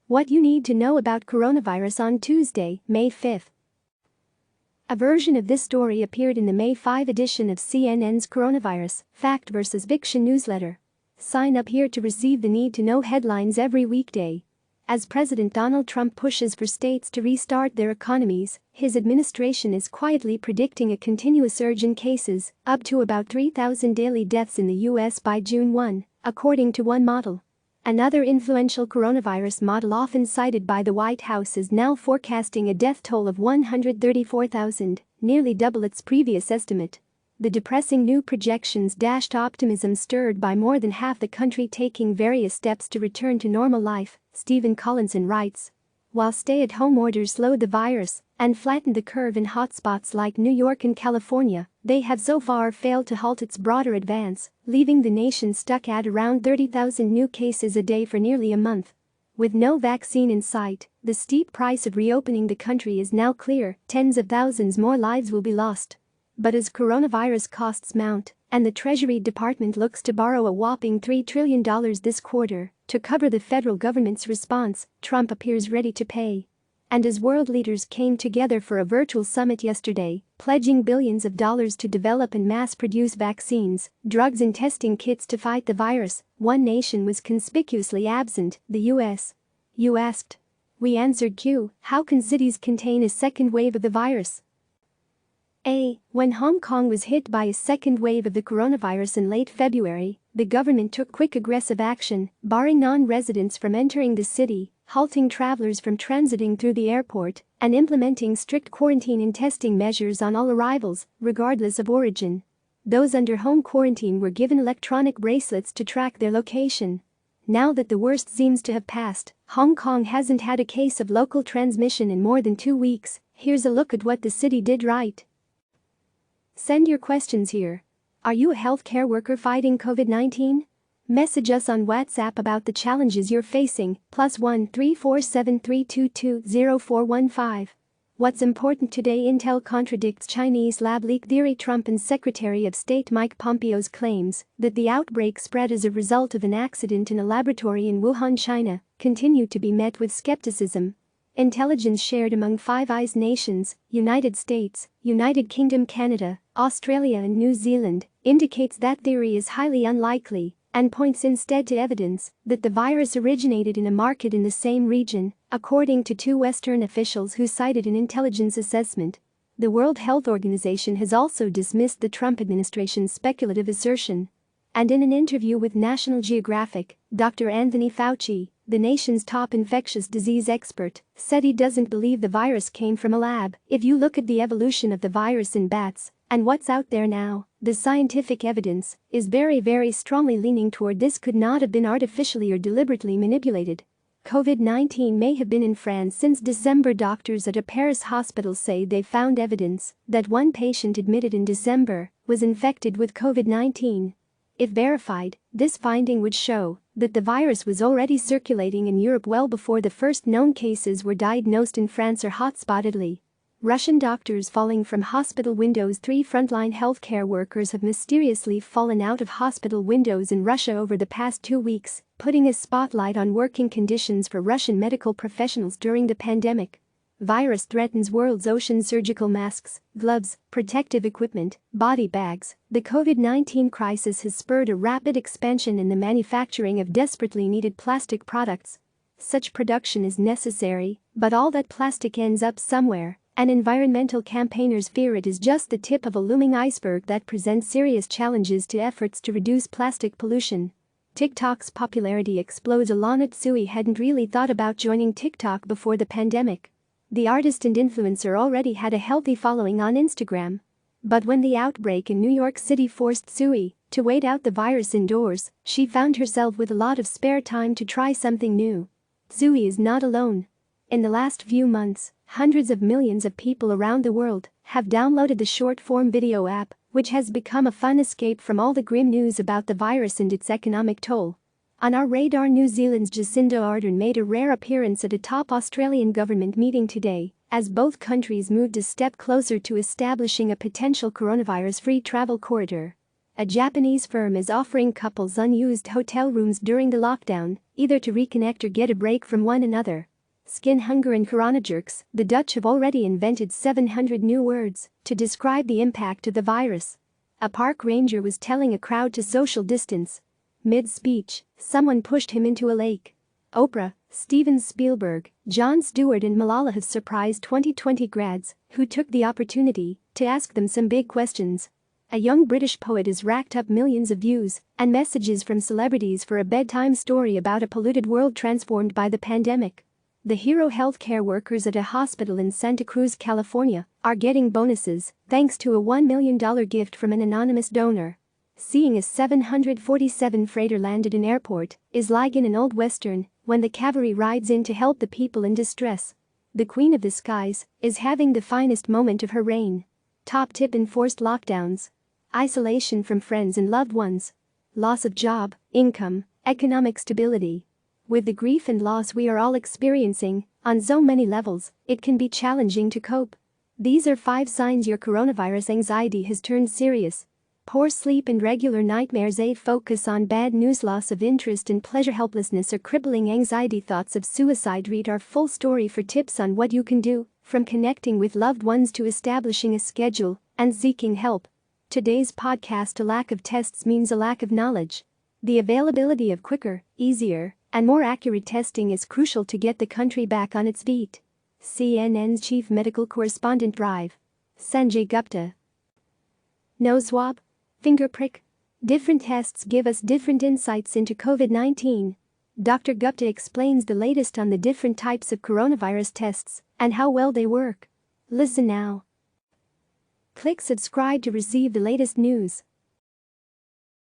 What you need to know about coronavirus on Tuesday, May 5. A version of this story appeared in the May 5 edition of CNN's Coronavirus, Fact vs. Fiction newsletter. Sign up here to receive the need-to-know headlines every weekday. As President Donald Trump pushes for states to restart their economies, his administration is quietly predicting a continuous surge in cases, up to about 3,000 daily deaths in the U.S. by June 1, according to one model. Another influential coronavirus model often cited by the White House is now forecasting a death toll of 134,000, nearly double its previous estimate. The depressing new projections dashed optimism stirred by more than half the country taking various steps to return to normal life, Stephen Collinson writes. While stay-at-home orders slowed the virus and flattened the curve in hotspots like New York and California, they have so far failed to halt its broader advance, leaving the nation stuck at around 30,000 new cases a day for nearly a month. With no vaccine in sight, the steep price of reopening the country is now clear. Tens of thousands more lives will be lost. But as coronavirus costs mount, and the Treasury Department looks to borrow a whopping $3 trillion this quarter to cover the federal government's response, Trump appears ready to pay. And as world leaders came together for a virtual summit yesterday, pledging billions of dollars to develop and mass-produce vaccines, drugs and testing kits to fight the virus, one nation was conspicuously absent, the U.S. You asked. We answered Q, how can cities contain a second wave of the virus? A. When Hong Kong was hit by a second wave of the coronavirus in late February, the government took quick aggressive action, barring non-residents from entering the city, halting travelers from transiting through the airport, and implementing strict quarantine and testing measures on all arrivals, regardless of origin. Those under home quarantine were given electronic bracelets to track their location. Now that the worst seems to have passed, Hong Kong hasn't had a case of local transmission in more than 2 weeks. Here's a look at what the city did right. Send your questions here. Are you a healthcare worker fighting COVID-19? Message us on WhatsApp about the challenges you're facing, +1 347 322 0415. What's important today? Intel contradicts Chinese lab leak theory. Trump and Secretary of State Mike Pompeo's claims that the outbreak spread as a result of an accident in a laboratory in Wuhan, China, continue to be met with skepticism. Intelligence shared among Five Eyes nations, United States, United Kingdom, Canada, Australia and New Zealand, indicates that theory is highly unlikely and points instead to evidence that the virus originated in a market in the same region, according to 2 Western officials who cited an intelligence assessment. The World Health Organization has also dismissed the Trump administration's speculative assertion. And in an interview with National Geographic, Dr. Anthony Fauci, the nation's top infectious disease expert, said he doesn't believe the virus came from a lab. If you look at the evolution of the virus in bats and what's out there now, the scientific evidence is very strongly leaning toward this could not have been artificially or deliberately manipulated. COVID-19 may have been in France since December. Doctors at a Paris hospital say they found evidence that one patient admitted in December was infected with COVID-19. If verified, this finding would show that the virus was already circulating in Europe well before the first known cases were diagnosed in France or hotspot Italy. Russian doctors falling from hospital windows. 3 frontline healthcare workers have mysteriously fallen out of hospital windows in Russia over the past 2 weeks, putting a spotlight on working conditions for Russian medical professionals during the pandemic. Virus threatens world's ocean. Surgical masks, gloves, protective equipment, body bags. The COVID-19 crisis has spurred a rapid expansion in the manufacturing of desperately needed plastic products. Such production is necessary, but all that plastic ends up somewhere, and environmental campaigners fear it is just the tip of a looming iceberg that presents serious challenges to efforts to reduce plastic pollution. TikTok's popularity explodes. Alana Tsui hadn't really thought about joining TikTok before the pandemic. The artist and influencer already had a healthy following on Instagram. But when the outbreak in New York City forced Tsui to wait out the virus indoors, she found herself with a lot of spare time to try something new. Tsui is not alone. In the last few months, hundreds of millions of people around the world have downloaded the short-form video app, which has become a fun escape from all the grim news about the virus and its economic toll. On our radar, New Zealand's Jacinda Ardern made a rare appearance at a top Australian government meeting today, as both countries moved a step closer to establishing a potential coronavirus-free travel corridor. A Japanese firm is offering couples unused hotel rooms during the lockdown, either to reconnect or get a break from one another. Skin hunger and corona jerks, the Dutch have already invented 700 new words to describe the impact of the virus. A park ranger was telling a crowd to social distance. Mid-speech, someone pushed him into a lake. Oprah, Steven Spielberg, Jon Stewart and Malala have surprised 2020 grads who took the opportunity to ask them some big questions. A young British poet has racked up millions of views and messages from celebrities for a bedtime story about a polluted world transformed by the pandemic. The hero healthcare workers at a hospital in Santa Cruz, California, are getting bonuses thanks to a $1 million gift from an anonymous donor. Seeing a 747 freighter land at an airport is like in an old western when the cavalry rides in to help the people in distress. The Queen of the Skies is having the finest moment of her reign. Top tip: enforced lockdowns. Isolation from friends and loved ones. Loss of job, income, economic stability. With the grief and loss we are all experiencing, on so many levels, it can be challenging to cope. These are 5 signs your coronavirus anxiety has turned serious. Poor sleep and regular nightmares. A focus on bad news, loss of interest and pleasure, helplessness or crippling anxiety, thoughts of suicide. Read our full story for tips on what you can do, from connecting with loved ones to establishing a schedule and seeking help. Today's podcast: a lack of tests means a lack of knowledge. The availability of quicker, easier, and more accurate testing is crucial to get the country back on its feet. CNN's chief medical correspondent Drive. Sanjay Gupta. Nose swab? Finger prick? Different tests give us different insights into COVID-19. Dr. Gupta explains the latest on the different types of coronavirus tests and how well they work. Listen now. Click subscribe to receive the latest news.